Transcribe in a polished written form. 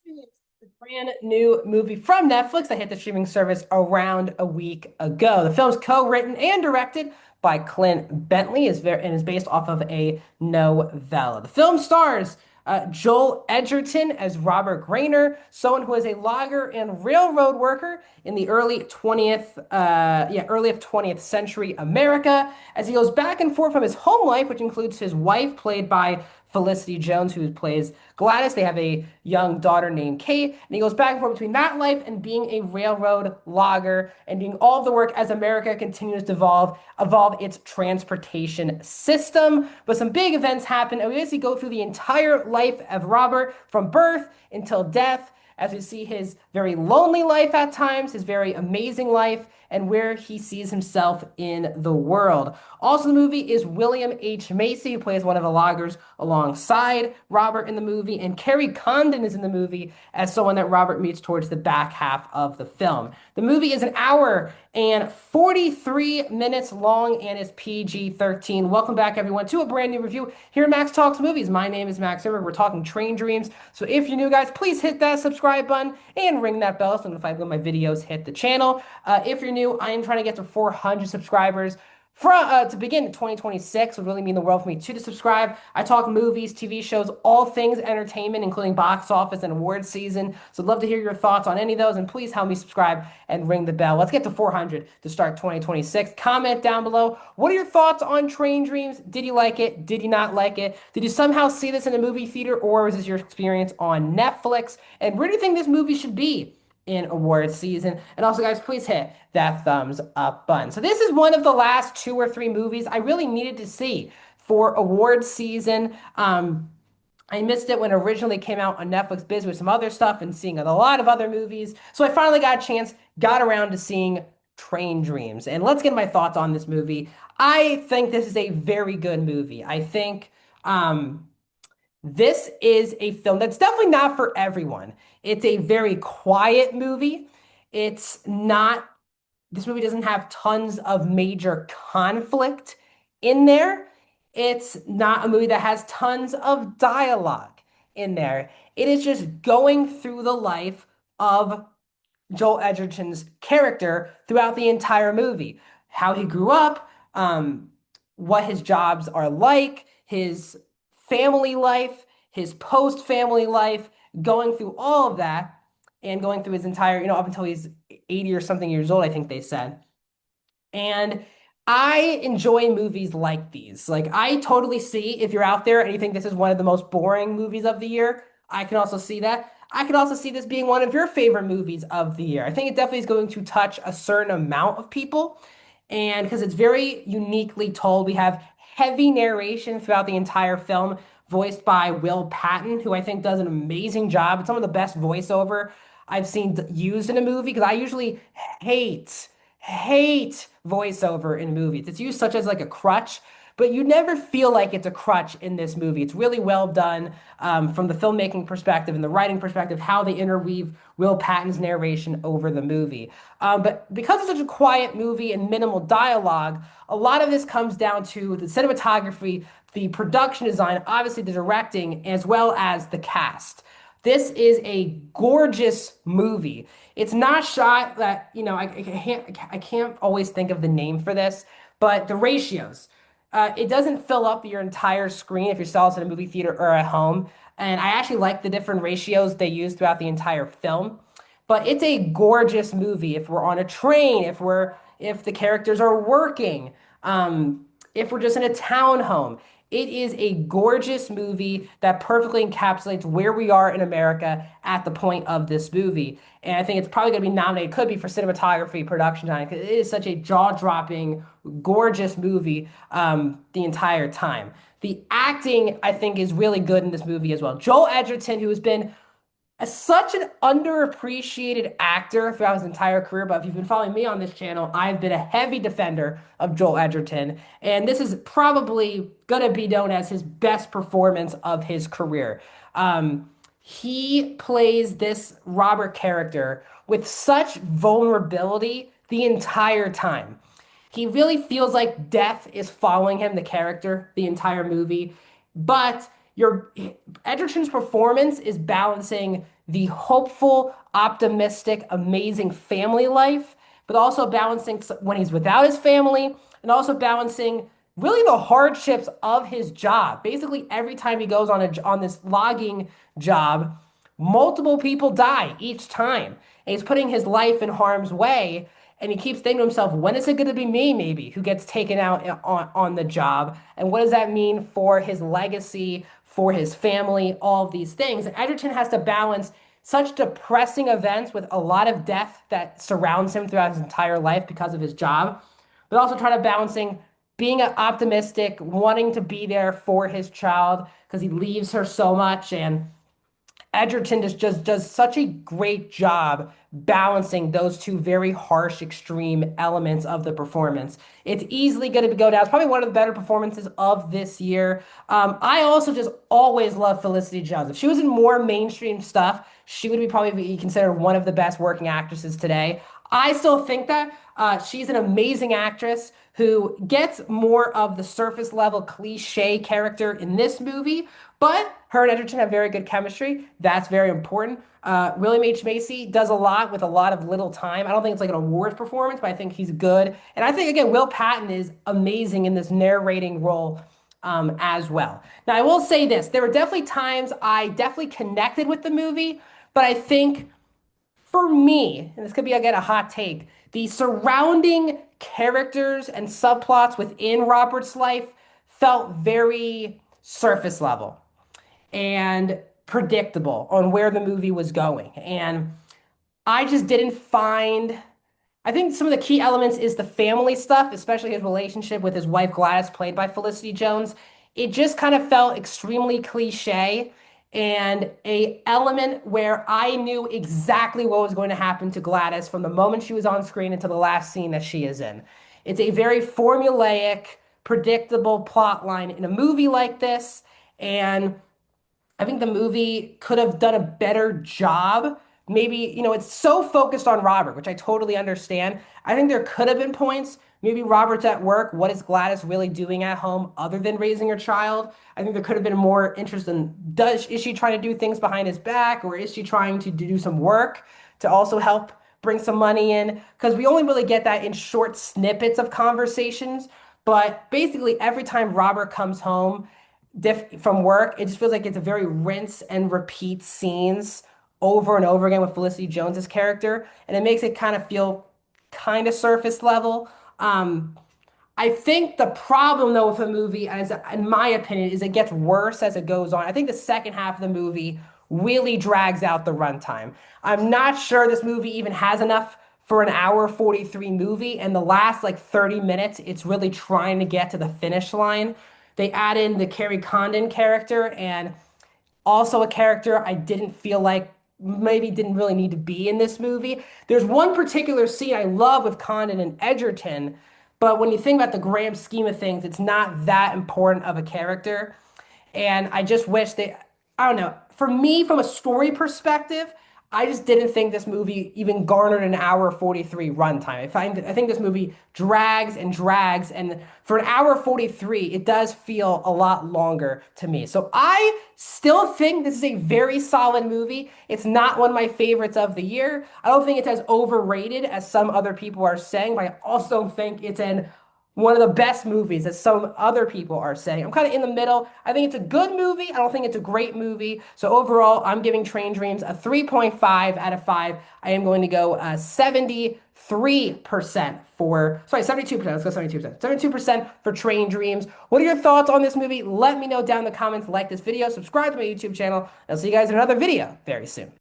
It's a brand new movie from Netflix that hit the streaming service around a week ago. The film's co-written and directed by Clint Bentley and is based off of a novella. The film stars Joel Edgerton as Robert Grainer, someone who is a logger and railroad worker in the early 20th century America, as he goes back and forth from his home life, which includes his wife, played by Felicity Jones, who plays Gladys. They have a young daughter named Kate, and he goes back and forth between that life and being a railroad logger and doing all the work as America continues to evolve its transportation system. But some big events happen, and we basically go through the entire life of Robert from birth until death, as we see his very lonely life at times, his very amazing life, and where he sees himself in the world. Also, in the movie is William H. Macy, who plays one of the loggers alongside Robert in the movie, and Kerry Condon is in the movie as someone that Robert meets towards the back half of the film. The movie is an hour and 43 minutes long and is PG-13. Welcome back, everyone, to a brand new review here at Max Talks Movies. My name is Max Zimmer. We're talking Train Dreams. So if you're new, guys, please hit that subscribe button and ring that bell so notified when my videos hit the channel. If you're new, I am trying to get to 400 subscribers to begin 2026 would really mean the world for me to subscribe. I talk movies, TV shows, all things entertainment, including box office and award season. So I'd love to hear your thoughts on any of those, and please help me subscribe and ring the bell. Let's get to 400 to start 2026. Comment down below. What are your thoughts on Train Dreams? Did you like it? Did you not like it? Did you somehow see this in a movie theater, or was this your experience on Netflix? And where do you think this movie should be in awards season? And also, guys, please hit that thumbs up button. So this is one of the last 2 or 3 movies I really needed to see for awards season. I missed it when it originally came out on Netflix, busy with some other stuff and seeing a lot of other movies. So I finally got a chance, got around to seeing Train Dreams. And let's get my thoughts on this movie. I think this is a very good movie. I think this is a film that's definitely not for everyone. It's a very quiet movie. It's not, this movie doesn't have tons of major conflict in there. It's not a movie that has tons of dialogue in there. It is just going through the life of Joel Edgerton's character throughout the entire movie. How he grew up, what his jobs are like, his family life, his post-family life, going through all of that and going through his entire, up until he's 80 or something years old, I think they said. And I enjoy movies like these. Like, I totally see if you're out there and you think this is one of the most boring movies of the year, I can also see that. I can also see this being one of your favorite movies of the year. I think it definitely is going to touch a certain amount of people. And because it's very uniquely told, we have heavy narration throughout the entire film, voiced by Will Patton, who I think does an amazing job. It's some of the best voiceover I've seen used in a movie because I usually hate voiceover in movies. It's used such as like a crutch, but you never feel like it's a crutch in this movie. It's really well done from the filmmaking perspective and the writing perspective, how they interweave Will Patton's narration over the movie. But because it's such a quiet movie and minimal dialogue, a lot of this comes down to the cinematography, the production design, obviously the directing, as well as the cast. This is a gorgeous movie. It's not shot that, I can't always think of the name for this, but the ratios. It doesn't fill up your entire screen if you're still in a movie theater or at home. And I actually like the different ratios they use throughout the entire film. But it's a gorgeous movie. If we're on a train, if the characters are working, if we're just in a townhome, it is a gorgeous movie that perfectly encapsulates where we are in America at the point of this movie. And I think it's probably going to be nominated, could be for cinematography, production design, because it is such a jaw-dropping, gorgeous movie the entire time. The acting, I think, is really good in this movie as well. Joel Edgerton, who has been such an underappreciated actor throughout his entire career, but if you've been following me on this channel, I've been a heavy defender of Joel Edgerton, and this is probably gonna be known as his best performance of his career. He plays this Robert character with such vulnerability the entire time. He really feels like death is following him, the character, the entire movie, but your Edgerton's performance is balancing the hopeful, optimistic, amazing family life, but also balancing when he's without his family, and also balancing really the hardships of his job. Basically, every time he goes on this logging job, multiple people die each time. And he's putting his life in harm's way. And he keeps thinking to himself, when is it going to be me, maybe, who gets taken out on the job? And what does that mean for his legacy, for his family, all of these things? And Edgerton has to balance such depressing events with a lot of death that surrounds him throughout his entire life because of his job, but also try to balancing being optimistic, wanting to be there for his child because he leaves her so much. And Edgerton just does such a great job balancing those two very harsh, extreme elements of the performance. It's easily going to go down. It's probably one of the better performances of this year. I also just always love Felicity Jones. If she was in more mainstream stuff, she would be probably be considered one of the best working actresses today. I still think that she's an amazing actress who gets more of the surface level cliche character in this movie, but her and Edgerton have very good chemistry. That's very important. William H. Macy does a lot with a lot of little time. I don't think it's like an awards performance, but I think he's good. And I think, again, Will Patton is amazing in this narrating role as well. Now, I will say this. There were definitely times I definitely connected with the movie, but I think for me, and this could be again a hot take, the surrounding characters and subplots within Robert's life felt very surface level and predictable on where the movie was going. And I just didn't find, I think some of the key elements is the family stuff, especially his relationship with his wife Gladys, played by Felicity Jones. It just kind of felt extremely cliche and a element where I knew exactly what was going to happen to Gladys from the moment she was on screen until the last scene that she is in. It's a very formulaic, predictable plot line in a movie like this, and I think the movie could have done a better job. Maybe, it's so focused on Robert, which I totally understand. I think there could have been points. Maybe Robert's at work. What is Gladys really doing at home other than raising her child? I think there could have been more interest in is she trying to do things behind his back, or is she trying to do some work to also help bring some money in? Because we only really get that in short snippets of conversations. But basically, every time Robert comes home, from work, it just feels like it's a very rinse and repeat scenes over and over again with Felicity Jones's character, and it makes it kind of feel kind of surface level. I think the problem though with the movie, as in my opinion, is it gets worse as it goes on. I think the second half of the movie really drags out the runtime. I'm not sure this movie even has enough for an hour 43 movie, and the last like 30 minutes, it's really trying to get to the finish line. They add in the Carrie Condon character, and also a character I didn't feel like maybe didn't really need to be in this movie. There's one particular scene I love with Condon and Edgerton, but when you think about the grand scheme of things, it's not that important of a character. And I just wish I don't know, for me, from a story perspective, I just didn't think this movie even garnered an hour 43 runtime. I think this movie drags and drags, and for an hour 43, it does feel a lot longer to me. So I still think this is a very solid movie. It's not one of my favorites of the year. I don't think it's as overrated as some other people are saying, but I also think it's one of the best movies, as some other people are saying. I'm kind of in the middle. I think it's a good movie. I don't think it's a great movie. So overall, I'm giving Train Dreams a 3.5 out of 5. I am going to go 73% for, sorry, 72%. Let's go 72%. 72% for Train Dreams. What are your thoughts on this movie? Let me know down in the comments. Like this video, subscribe to my YouTube channel, and I'll see you guys in another video very soon.